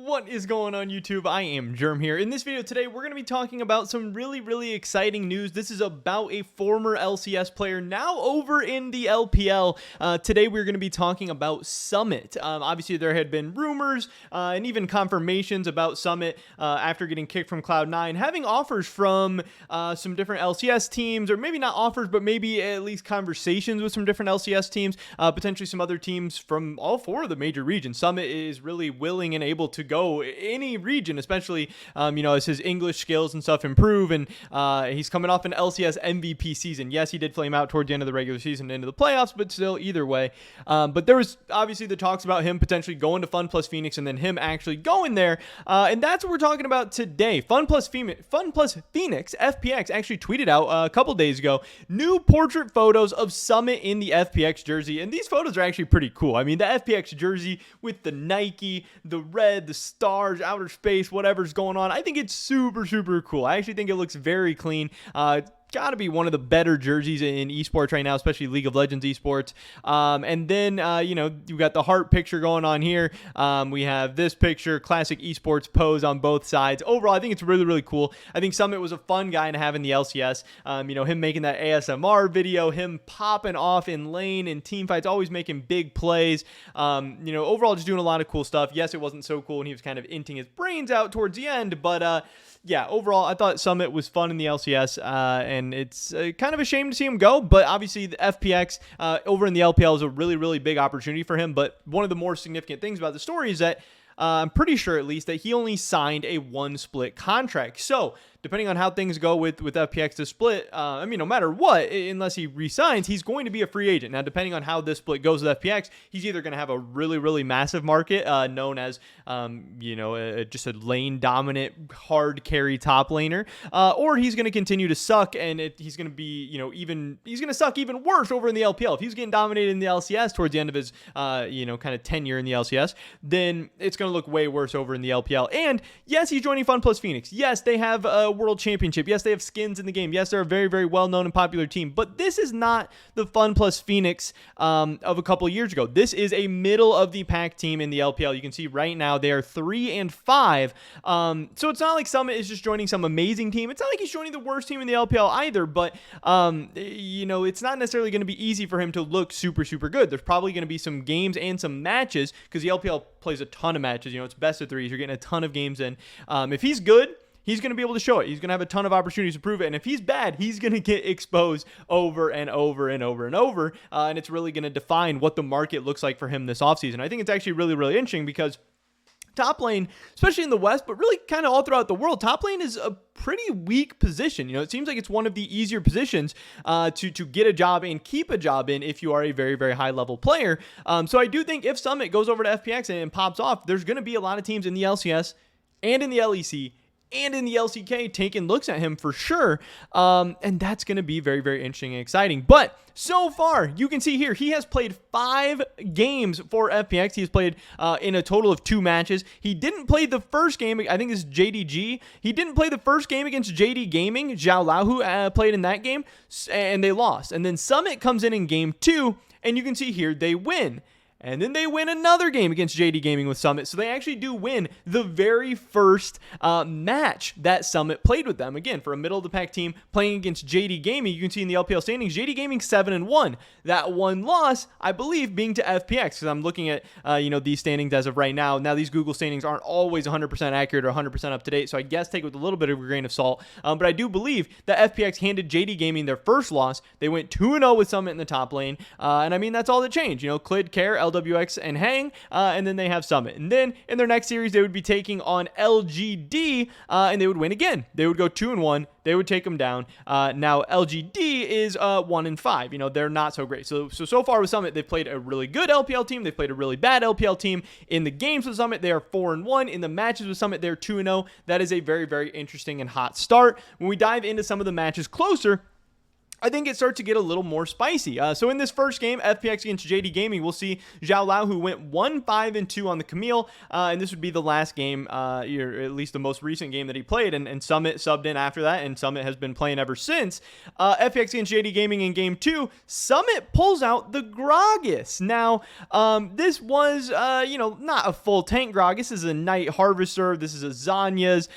What is going on, YouTube? I am Germ here. In this video today, we're going to be talking about some really exciting news. This is about a former LCS player now over in the LPL. Today, we're going to be talking about Summit. Obviously, there had been rumors and even confirmations about Summit after getting kicked from Cloud9, having offers from some different LCS teams, or maybe not offers, but maybe at least conversations with some different LCS teams, potentially some other teams from all four of the major regions. Summit is really willing and able to go any region, especially as his English skills and stuff improve, and he's coming off an LCS MVP season. Yes, he did flame out toward the end of the regular season into the playoffs, but still, either way. But there was obviously the talks about him potentially going to FunPlus Phoenix and then him actually going there, and that's what we're talking about today. FunPlus Phoenix FPX actually tweeted out a couple days ago new portrait photos of Summit in the FPX jersey, and these photos are actually pretty cool. I mean, the FPX jersey with the Nike, the red, the stars, outer space, whatever's going on. I think it's super cool. I actually think it looks very clean. Got to be one of the better jerseys in esports right now, especially League of Legends esports. And then, you got the heart picture going on here. We have this picture, classic esports pose on both sides. Overall, I think it's really cool. I think Summit was a fun guy to have in the LCS. Him making that ASMR video, him popping off in lane and team fights, always making big plays. Overall, just doing a lot of cool stuff. Yes, it wasn't so cool, and he was kind of inting his brains out towards the end, but yeah, overall, I thought Summit was fun in the LCS, and it's kind of a shame to see him go, but obviously the FPX over in the LPL is a really big opportunity for him. But one of the more significant things about the story is that I'm pretty sure, at least, that he only signed a one-split contract. So depending on how things go with FPX to split, no matter what, unless he resigns, he's going to be a free agent. Now, depending on how this split goes with FPX, he's either going to have a really massive market, known as, just a lane-dominant, hard-carry top laner, or he's going to continue to suck, and he's going to be, he's going to suck even worse over in the LPL. If he's getting dominated in the LCS towards the end of his, kind of tenure in the LCS, then it's going to look way worse over in the LPL. And yes, he's joining FunPlus Phoenix. Yes, they have a world championship. Yes, they have skins in the game. Yes, they're a very well-known and popular team, but this is not the FunPlus Phoenix of a couple years ago. This is a middle of the pack team in the LPL. You can see right now they are 3-5. So it's not like Summit is just joining some amazing team. It's not like he's joining the worst team in the LPL either, but it's not necessarily going to be easy for him to look super good. There's probably going to be some games and some matches, because the LPL plays a ton of matches. It's best of threes. You're getting a ton of games in. If he's good, he's going to be able to show it. He's going to have a ton of opportunities to prove it. And if he's bad, he's going to get exposed over and over. And it's really going to define what the market looks like for him this offseason. I think it's actually really interesting, because top lane, especially in the West, but really kind of all throughout the world, top lane is a pretty weak position. It seems like it's one of the easier positions to get a job and keep a job in if you are a very high level player. So I do think if Summit goes over to FPX and pops off, there's going to be a lot of teams in the LCS and in the LEC and in the LCK taking looks at him for sure. And that's going to be very interesting and exciting. But so far, you can see here, he has played 5 games for FPX. He's played in a total of 2 matches. He didn't play the first game. I think this is JDG. He didn't play the first game against JD Gaming. Zhao Lahu played in that game, and they lost. And then Summit comes in game 2, and you can see here they win. And then they win another game against JD Gaming with Summit. So they actually do win the very first match that Summit played with them. Again, for a middle-of-the-pack team playing against JD Gaming, you can see in the LPL standings, JD Gaming 7-1. That one loss, I believe, being to FPX, because I'm looking at these standings as of right now. Now, these Google standings aren't always 100% accurate or 100% up to date, so I guess take it with a little bit of a grain of salt. But I do believe that FPX handed JD Gaming their first loss. They went 2-0 with Summit in the top lane, and I mean, that's all that changed. Clid, Care, LWX, and Hang, and then they have Summit. And then in their next series, they would be taking on LGD, and they would win again. They would go 2-1. They would take them down. Now LGD is 1-5. They're not so great. So far with Summit, they've played a really good LPL team. They've played a really bad LPL team. In the games with Summit, they are 4-1. In the matches with Summit, they're 2-0. That is a very interesting and hot start. When we dive into some of the matches closer, I think it starts to get a little more spicy. So in this first game, FPX against JD Gaming, we'll see Zhao Lao, who went 1-5-2 on the Camille, and this would be the last game, or at least the most recent game that he played, and Summit subbed in after that, and Summit has been playing ever since. FPX against JD Gaming in game 2, Summit pulls out the Gragas. Now, this was, not a full tank Gragas. This is a Night Harvester. This is a Zanya's.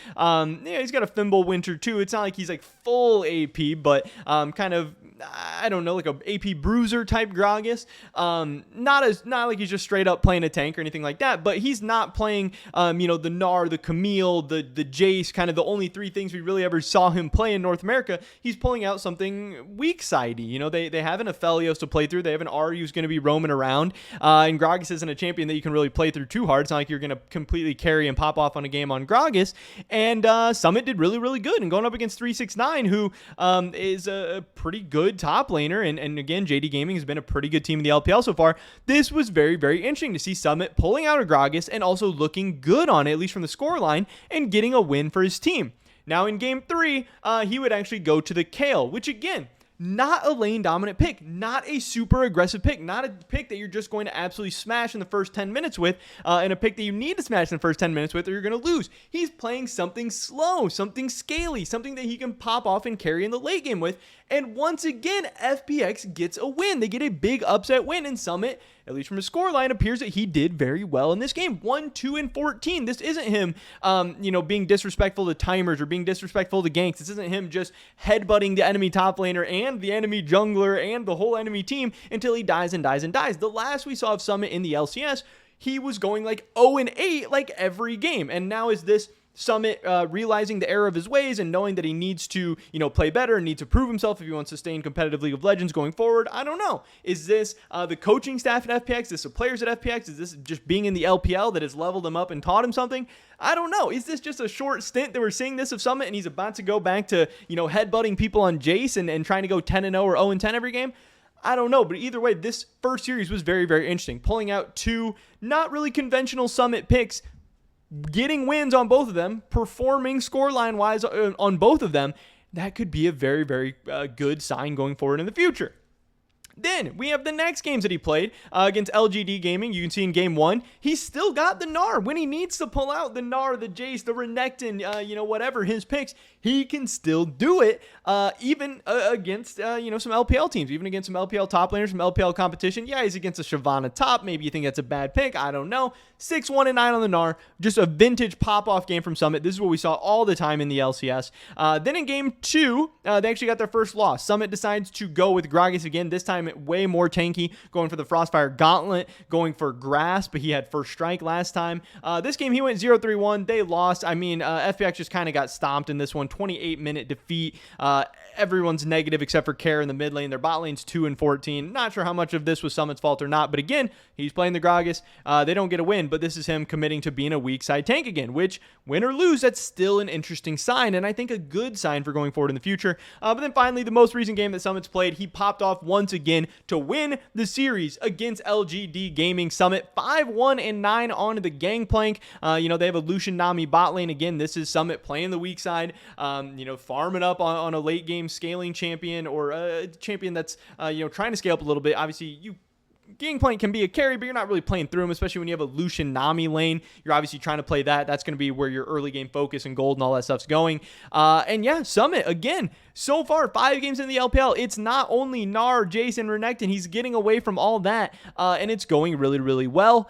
He's got a Thimble Winter too. It's not like he's like full AP, but kind of, I don't know, like a AP bruiser type Gragas. Not like he's just straight up playing a tank or anything like that, but he's not playing, the Gnar, the Camille, the Jace, kind of the only three things we really ever saw him play in North America. He's pulling out something weak sidey. They have an Aphelios to play through. They have an Ahri who's going to be roaming around, and Gragas isn't a champion that you can really play through too hard. It's not like you're going to completely carry and pop off on a game on Gragas, and Summit did really, really good, and going up against 369, who is a pretty good top laner, and again, JD Gaming has been a pretty good team in the LPL so far. This was very, very interesting to see Summit pulling out a Gragas and also looking good on it, at least from the scoreline, and getting a win for his team. Now in game 3, he would actually go to the Kayle, which again, not a lane dominant pick, not a super aggressive pick, not a pick that you're just going to absolutely smash in the first 10 minutes with, and a pick that you need to smash in the first 10 minutes with or you're going to lose. He's playing something slow, something scaly, something that he can pop off and carry in the late game with. And once again, FPX gets a win. They get a big upset win, and Summit, at least from his scoreline, appears that he did very well in this game. 1-2-14. This isn't him, being disrespectful to timers or being disrespectful to ganks. This isn't him just headbutting the enemy top laner and the enemy jungler and the whole enemy team until he dies and dies and dies. The last we saw of Summit in the LCS, he was going like 0-8 like every game. And now is this Summit realizing the error of his ways and knowing that he needs to, play better and needs to prove himself if he wants to stay in competitive League of Legends going forward? I don't know. Is this the coaching staff at FPX? Is this the players at FPX? Is this just being in the LPL that has leveled him up and taught him something? I don't know. Is this just a short stint that we're seeing this of Summit and he's about to go back to, headbutting people on Jace and trying to go 10-0 or 0-10 every game? I don't know, but either way, this first series was very, very interesting. Pulling out two not really conventional Summit picks, getting wins on both of them, performing scoreline wise on both of them. That could be a very, very good sign going forward in the future. Then we have the next games that he played against LGD Gaming. You can see in game 1, he still got the Gnar. When he needs to pull out the Gnar, the Jace, the Renekton, whatever his picks, he can still do it even against, some LPL teams, even against some LPL top laners, some LPL competition. Yeah, he's against a Shyvana top. Maybe you think that's a bad pick. I don't know. 6-1-9 on the Gnar. Just a vintage pop-off game from Summit. This is what we saw all the time in the LCS. Then in game 2, they actually got their first loss. Summit decides to go with Gragas again. This time way more tanky, going for the Frostfire Gauntlet, going for Grass, but he had first strike last time. This game, he went 0-3-1. They lost. FPX just kind of got stomped in this one. 28-minute defeat. Everyone's negative except for Care in the mid lane. Their bot lane's 2-14. Not sure how much of this was Summit's fault or not, but again, he's playing the Gragas. They don't get a win, but this is him committing to being a weak side tank again, which, win or lose, that's still an interesting sign, and I think a good sign for going forward in the future. But then finally, the most recent game that Summit's played, he popped off once again to win the series against LGD Gaming. Summit 5-1-9 on the Gangplank. They have a Lucian Nami bot lane. Again, this is Summit playing the weak side, farming up on a late game scaling champion or a champion that's, trying to scale up a little bit. Obviously, Gangplank can be a carry, but you're not really playing through him, especially when you have a Lucian Nami lane. You're obviously trying to play that. That's going to be where your early game focus and gold and all that stuff's going. Summit, again, so far, 5 games in the LPL, it's not only Gnar, Jason, Renekton. He's getting away from all that, and it's going really, really well.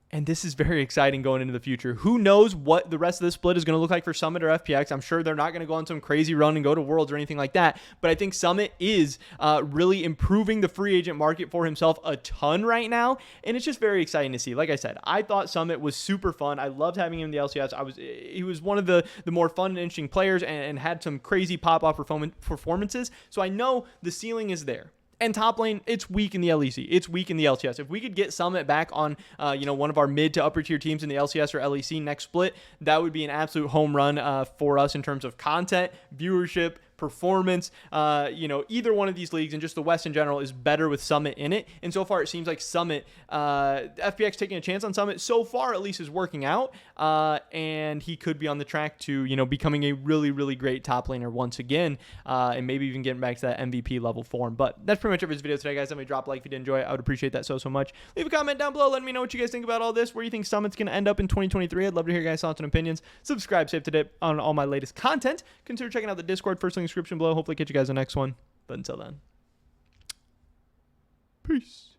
And this is very exciting going into the future. Who knows what the rest of the split is going to look like for Summit or FPX. I'm sure they're not going to go on some crazy run and go to Worlds or anything like that. But I think Summit is really improving the free agent market for himself a ton right now. And it's just very exciting to see. Like I said, I thought Summit was super fun. I loved having him in the LCS. He was one of the more fun and interesting players and had some crazy pop-off performances. So I know the ceiling is there. And top lane, it's weak in the LEC. It's weak in the LCS. If we could get Summit back on, one of our mid to upper tier teams in the LCS or LEC next split, that would be an absolute home run for us in terms of content, viewership, performance. Either one of these leagues and just the West in general is better with Summit in it. And so far, it seems like Summit, FPX taking a chance on Summit so far at least is working out. And he could be on the track to, becoming a really, really great top laner once again. And maybe even getting back to that MVP level form. But that's pretty much it for this video today, guys. Let me drop a like if you did enjoy it. I would appreciate that so much. Leave a comment down below. Let me know what you guys think about all this. Where you think Summit's going to end up in 2023. I'd love to hear your guys' thoughts and opinions. Subscribe, save to dip on all my latest content. Consider checking out the Discord. First link in the description below. Hopefully catch you guys in the next one. But until then, peace.